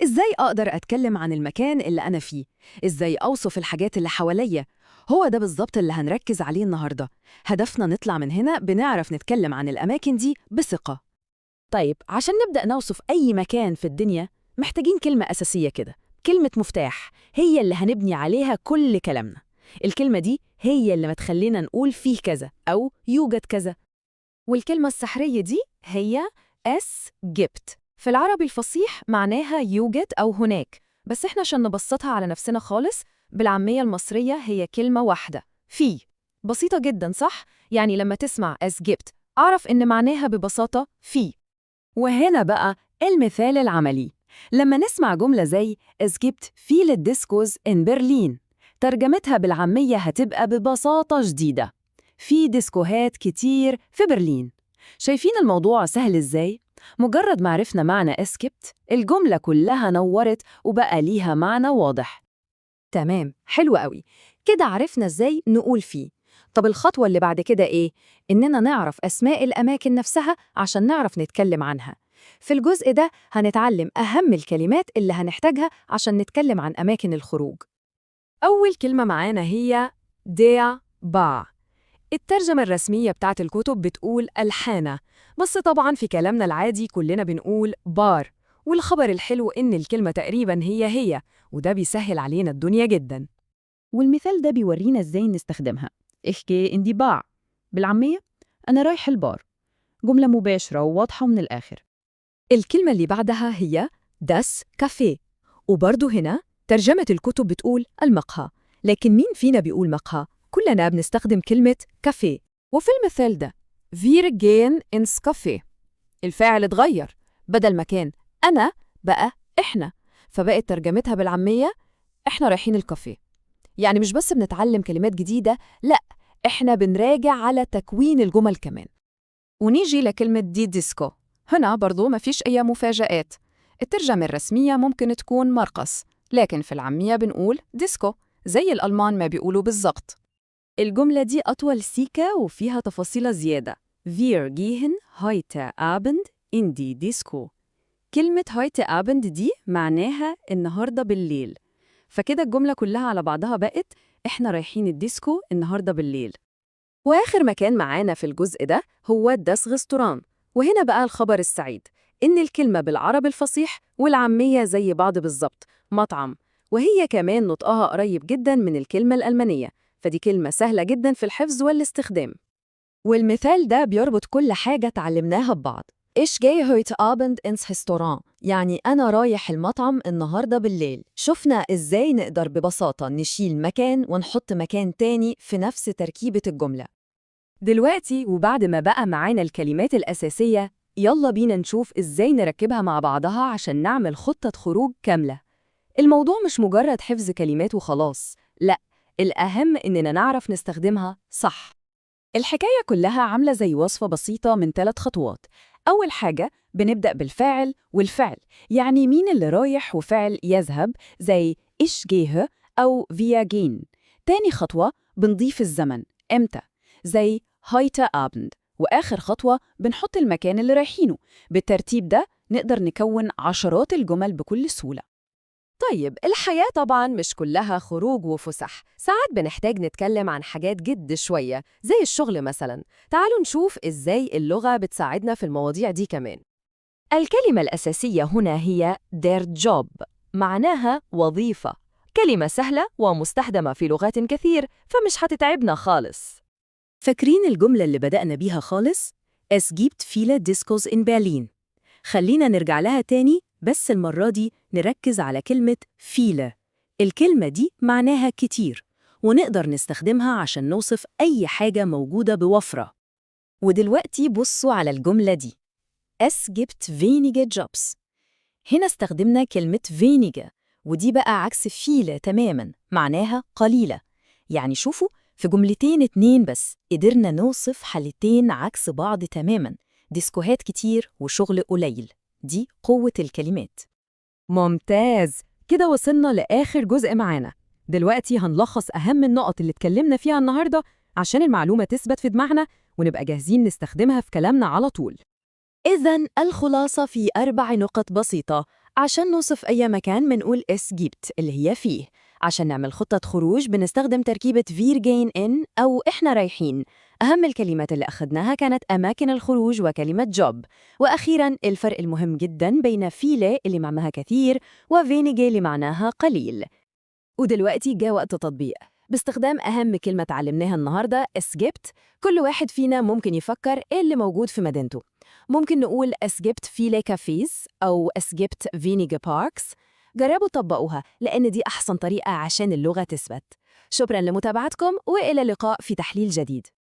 إزاي أقدر أتكلم عن المكان اللي أنا فيه؟ إزاي أوصف الحاجات اللي حواليا؟ هو ده بالظبط اللي هنركز عليه النهاردة. هدفنا نطلع من هنا بنعرف نتكلم عن الأماكن دي بثقة. طيب عشان نبدأ نوصف أي مكان في الدنيا محتاجين كلمة أساسية كده، كلمة مفتاح هي اللي هنبني عليها كل كلامنا. الكلمة دي هي اللي ما تخلينا نقول فيه كذا أو يوجد كذا. والكلمة السحرية دي هي جبت. في العربي الفصيح معناها يوجد أو هناك، بس إحنا عشان نبسطها على نفسنا خالص بالعامية المصرية هي كلمة واحدة، في. بسيطة جدا صح؟ يعني لما تسمع جبت أعرف إن معناها ببساطة في. وهنا بقى المثال العملي، لما نسمع جملة زي Es gibt viele Diskos in Berlin، ترجمتها بالعامية هتبقى ببساطة شديدة: في ديسكوهات كتير في برلين. شايفين الموضوع سهل إزاي؟ مجرد ما عرفنا معنى Es gibt الجملة كلها نورت وبقى ليها معنى واضح. تمام، حلو قوي. كده عرفنا إزاي نقول فيه. طب الخطوة اللي بعد كده إيه؟ إننا نعرف أسماء الأماكن نفسها عشان نعرف نتكلم عنها. في الجزء ده هنتعلم أهم الكلمات اللي هنحتاجها عشان نتكلم عن أماكن الخروج. أول كلمة معانا هي der Bar. الترجمة الرسمية بتاعت الكتب بتقول الحانة، بس طبعاً في كلامنا العادي كلنا بنقول بار. والخبر الحلو إن الكلمة تقريباً هي، وده بيسهل علينا الدنيا جداً. والمثال ده بيورينا إزاي نستخدمها. احكي إندي باع بالعامية أنا رايح البار، جملة مباشرة وواضحة من الآخر. الكلمة اللي بعدها هي das Café، وبرضه هنا ترجمة الكتب بتقول المقهى، لكن مين فينا بيقول مقهى؟ كلنا بنستخدم كلمة كافيه. وفي المثال ده wir gehen ins Café، الفاعل اتغير، بدل ما كان أنا بقى إحنا، فبقت ترجمتها بالعامية إحنا رايحين الكافيه. يعني مش بس بنتعلم كلمات جديدة، لأ، إحنا بنراجع على تكوين الجمل كمان. ونيجي لكلمة دي ديسكو. هنا برضو مفيش أي مفاجآت. الترجمة الرسمية ممكن تكون مرقص، لكن في العامية بنقول ديسكو زي الألمان ما بيقولوا بالظبط. الجملة دي أطول سيكا وفيها تفاصيل زيادة. Wir gehen heute Abend in die Disco. كلمة heute Abend دي معناها النهاردة بالليل، فكده الجملة كلها على بعضها بقت إحنا رايحين الديسكو النهاردة بالليل. وآخر مكان معانا في الجزء ده هو das Restaurant. وهنا بقى الخبر السعيد، إن الكلمة بالعربي الفصيح والعامية زي بعض بالظبط، مطعم، وهي كمان نطقها قريب جدا من الكلمة الألمانية، فدي كلمة سهلة جدا في الحفظ والاستخدام. والمثال ده بيربط كل حاجة اتعلمناها ببعض. Ich gehe heute Abend ins Restaurant، يعني أنا رايح المطعم النهاردة بالليل. شفنا إزاي نقدر ببساطة نشيل مكان ونحط مكان تاني في نفس تركيبة الجملة. دلوقتي وبعد ما بقى معانا الكلمات الأساسية، يلا بينا نشوف إزاي نركبها مع بعضها عشان نعمل خطة خروج كاملة. الموضوع مش مجرد حفظ كلمات وخلاص، لأ، الأهم إننا نعرف نستخدمها صح. الحكاية كلها عاملة زي وصفة بسيطة من 3 خطوات. أول حاجة بنبدأ بالفاعل والفعل، يعني مين اللي رايح وفعل يذهب زي ich gehe أو wir gehen. تاني خطوة بنضيف الزمن إمتى زي heute Abend. وآخر خطوة بنحط المكان اللي رايحينه. بالترتيب ده نقدر نكون عشرات الجمل بكل سهولة. طيب الحياة طبعاً مش كلها خروج وفسح، ساعات بنحتاج نتكلم عن حاجات جد شوية زي الشغل مثلاً. تعالوا نشوف إزاي اللغة بتساعدنا في المواضيع دي كمان. الكلمة الأساسية هنا هي der Job، معناها وظيفة. كلمة سهلة ومستخدمة في لغات كثير، فمش هتتعبنا خالص. فاكرين الجملة اللي بدأنا بيها خالص؟ Es gibt viele Diskos in Berlin. خلينا نرجع لها تاني، بس المرة دي نركز على كلمة viele. الكلمة دي معناها كتير، ونقدر نستخدمها عشان نوصف أي حاجة موجودة بوفرة. ودلوقتي بصوا على الجملة دي. Es gibt wenige Jobs. هنا استخدمنا كلمة wenige، ودي بقى عكس viele تماماً، معناها قليلة. يعني شوفوا، في جملتين 2 بس قدرنا نوصف حالتين عكس بعض تماماً، ديسكوهات كتير وشغل قليل. دي قوة الكلمات. ممتاز، كده وصلنا لآخر جزء معانا. دلوقتي هنلخص أهم النقط اللي اتكلمنا فيها النهاردة عشان المعلومة تثبت في دماغنا ونبقى جاهزين نستخدمها في كلامنا على طول. إذن الخلاصة في 4 نقط بسيطة عشان نوصف أي مكان منقول es gibt اللي هي فيه. عشان نعمل خطة خروج بنستخدم تركيبة wir gehen in أو إحنا رايحين. أهم الكلمات اللي أخذناها كانت أماكن الخروج وكلمة job. وأخيراً الفرق المهم جداً بين viele اللي معناها كثير وwenige اللي معناها قليل. ودلوقتي جاء وقت تطبيق. باستخدام أهم كلمة اتعلمناها النهاردة es gibt، كل واحد فينا ممكن يفكر إيه اللي موجود في مدينته. ممكن نقول es gibt viele Cafés أو es gibt wenige Parks. جربوا تطبقوها لأن دي أحسن طريقة عشان اللغة تثبت. شكراً لمتابعتكم وإلى اللقاء في تحليل جديد.